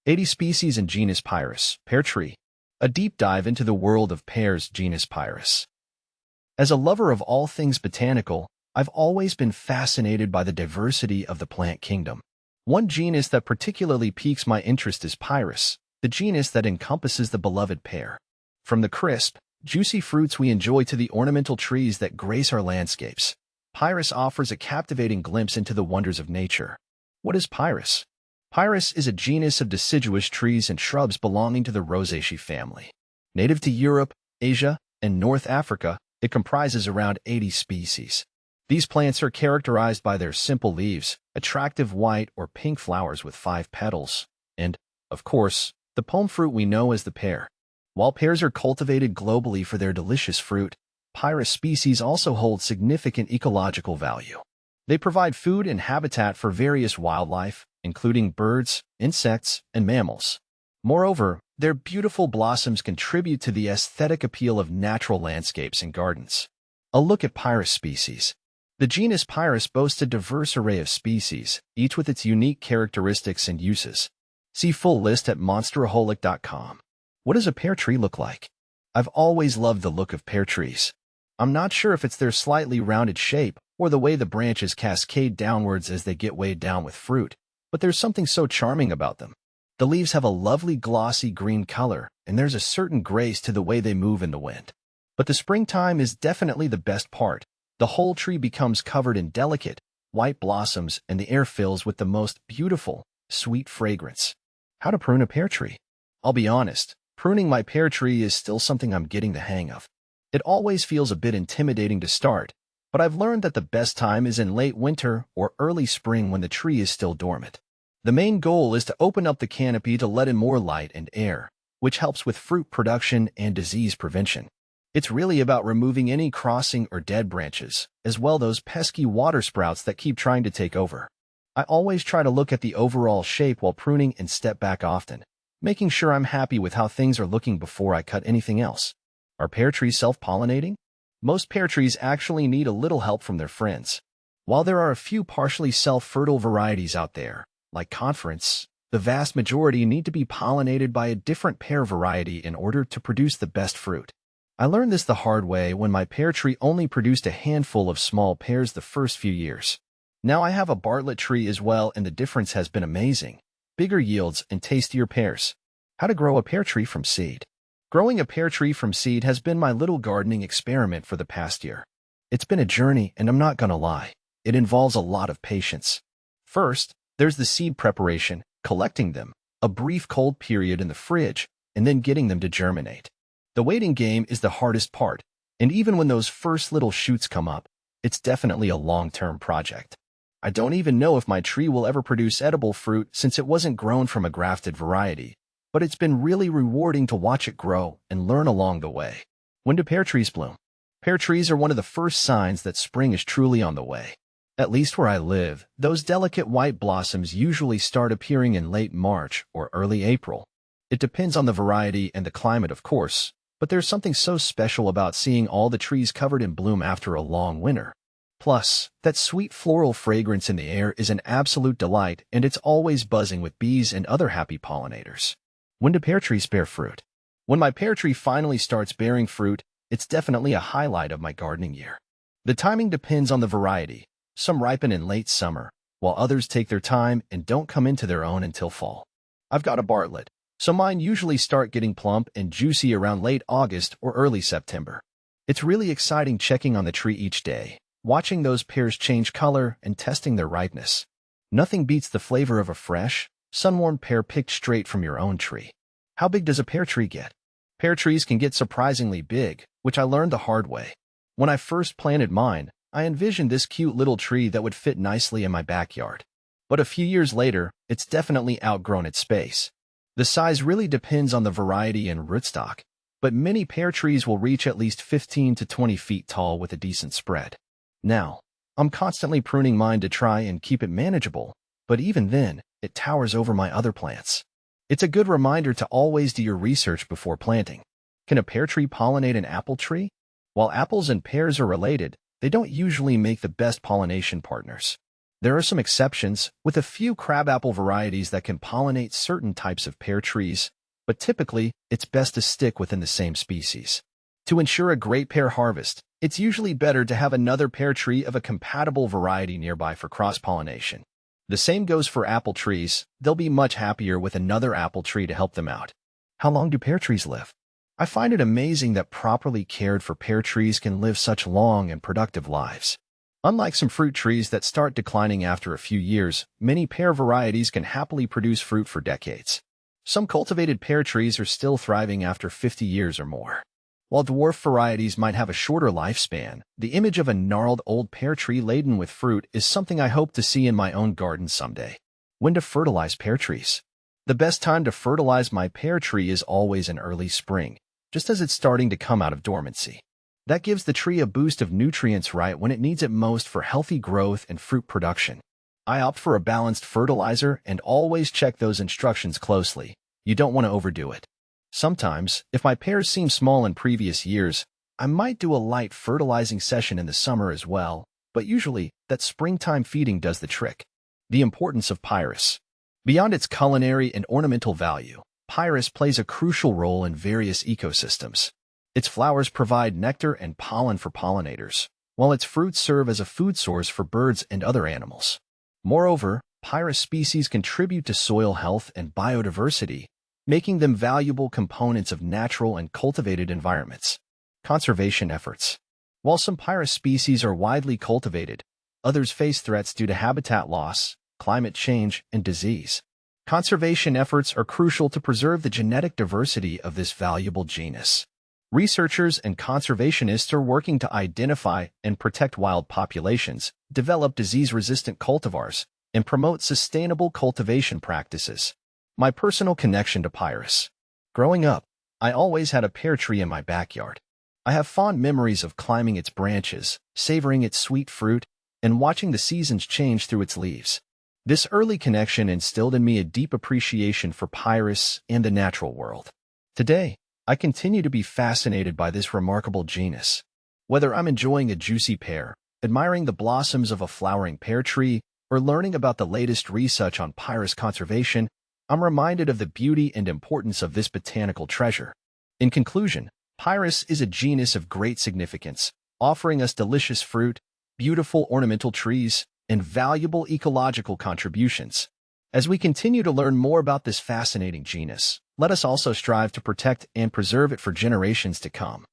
80 species in genus Pyrus, pear tree. A deep dive into the world of pears, genus Pyrus. As a lover of all things botanical, I've always been fascinated by the diversity of the plant kingdom. One genus that particularly piques my interest is Pyrus, the genus that encompasses the beloved pear. From the crisp, juicy fruits we enjoy to the ornamental trees that grace our landscapes, Pyrus offers a captivating glimpse into the wonders of nature. What is Pyrus? Pyrus is a genus of deciduous trees and shrubs belonging to the Rosaceae family. Native to Europe, Asia, and North Africa, it comprises around 80 species. These plants are characterized by their simple leaves, attractive white or pink flowers with 5 petals, and, of course, the palm fruit we know as the pear. While pears are cultivated globally for their delicious fruit, Pyrus species also hold significant ecological value. They provide food and habitat for various wildlife, including birds, insects, and mammals. Moreover, their beautiful blossoms contribute to the aesthetic appeal of natural landscapes and gardens. A look at Pyrus species. The genus Pyrus boasts a diverse array of species, each with its unique characteristics and uses. See full list at monsteraholic.com. What does a pear tree look like? I've always loved the look of pear trees. I'm not sure if it's their slightly rounded shape or the way the branches cascade downwards as they get weighed down with fruit, but there's something so charming about them. The leaves have a lovely glossy green color, and there's a certain grace to the way they move in the wind. But the springtime is definitely the best part. The whole tree becomes covered in delicate, white blossoms, and the air fills with the most beautiful, sweet fragrance. How to prune a pear tree? I'll be honest, pruning my pear tree is still something I'm getting the hang of. It always feels a bit intimidating to start, but I've learned that the best time is in late winter or early spring when the tree is still dormant. The main goal is to open up the canopy to let in more light and air, which helps with fruit production and disease prevention. It's really about removing any crossing or dead branches, as well those pesky water sprouts that keep trying to take over. I always try to look at the overall shape while pruning and step back often, making sure I'm happy with how things are looking before I cut anything else. Are pear trees self-pollinating? Most pear trees actually need a little help from their friends. While there are a few partially self-fertile varieties out there, like Conference, the vast majority need to be pollinated by a different pear variety in order to produce the best fruit. I learned this the hard way when my pear tree only produced a handful of small pears the first few years. Now I have a Bartlett tree as well, and the difference has been amazing. Bigger yields and tastier pears. How to grow a pear tree from seed. Growing a pear tree from seed has been my little gardening experiment for the past year. It's been a journey, and I'm not gonna lie, it involves a lot of patience. First, there's the seed preparation, collecting them, a brief cold period in the fridge, and then getting them to germinate. The waiting game is the hardest part, and even when those first little shoots come up, it's definitely a long-term project. I don't even know if my tree will ever produce edible fruit since it wasn't grown from a grafted variety, but it's been really rewarding to watch it grow and learn along the way. When do pear trees bloom? Pear trees are one of the first signs that spring is truly on the way. At least where I live, those delicate white blossoms usually start appearing in late March or early April. It depends on the variety and the climate, of course, but there's something so special about seeing all the trees covered in bloom after a long winter. Plus, that sweet floral fragrance in the air is an absolute delight, and it's always buzzing with bees and other happy pollinators. When do pear trees bear fruit? When my pear tree finally starts bearing fruit, it's definitely a highlight of my gardening year. The timing depends on the variety. Some ripen in late summer, while others take their time and don't come into their own until fall. I've got a Bartlett, so mine usually start getting plump and juicy around late August or early September. It's really exciting checking on the tree each day, watching those pears change color and testing their ripeness. Nothing beats the flavor of a fresh, sun-warmed pear picked straight from your own tree. How big does a pear tree get? Pear trees can get surprisingly big, which I learned the hard way. When I first planted mine, I envisioned this cute little tree that would fit nicely in my backyard. But a few years later, it's definitely outgrown its space. The size really depends on the variety and rootstock, but many pear trees will reach at least 15 to 20 feet tall with a decent spread. Now, I'm constantly pruning mine to try and keep it manageable, but even then, it towers over my other plants. It's a good reminder to always do your research before planting. Can a pear tree pollinate an apple tree? While apples and pears are related, they don't usually make the best pollination partners. There are some exceptions, with a few crabapple varieties that can pollinate certain types of pear trees, but typically, it's best to stick within the same species. To ensure a great pear harvest, it's usually better to have another pear tree of a compatible variety nearby for cross-pollination. The same goes for apple trees. They'll be much happier with another apple tree to help them out. How long do pear trees live? I find it amazing that properly cared for pear trees can live such long and productive lives. Unlike some fruit trees that start declining after a few years, many pear varieties can happily produce fruit for decades. Some cultivated pear trees are still thriving after 50 years or more. While dwarf varieties might have a shorter lifespan, the image of a gnarled old pear tree laden with fruit is something I hope to see in my own garden someday. When to fertilize pear trees? The best time to fertilize my pear tree is always in early spring, just as it's starting to come out of dormancy. That gives the tree a boost of nutrients right when it needs it most for healthy growth and fruit production. I opt for a balanced fertilizer and always check those instructions closely. You don't want to overdo it. Sometimes, if my pears seem small in previous years, I might do a light fertilizing session in the summer as well, but usually, that springtime feeding does the trick. The importance of Pyrus. Beyond its culinary and ornamental value, Pyrus plays a crucial role in various ecosystems. Its flowers provide nectar and pollen for pollinators, while its fruits serve as a food source for birds and other animals. Moreover, Pyrus species contribute to soil health and biodiversity, making them valuable components of natural and cultivated environments. Conservation efforts. While some Pyrus species are widely cultivated, others face threats due to habitat loss, climate change, and disease. Conservation efforts are crucial to preserve the genetic diversity of this valuable genus. Researchers and conservationists are working to identify and protect wild populations, develop disease-resistant cultivars, and promote sustainable cultivation practices. My personal connection to Pyrus. Growing up, I always had a pear tree in my backyard. I have fond memories of climbing its branches, savoring its sweet fruit, and watching the seasons change through its leaves. This early connection instilled in me a deep appreciation for Pyrus and the natural world. Today, I continue to be fascinated by this remarkable genus. Whether I'm enjoying a juicy pear, admiring the blossoms of a flowering pear tree, or learning about the latest research on Pyrus conservation, I'm reminded of the beauty and importance of this botanical treasure. In conclusion, Pyrus is a genus of great significance, offering us delicious fruit, beautiful ornamental trees, and valuable ecological contributions. As we continue to learn more about this fascinating genus, let us also strive to protect and preserve it for generations to come.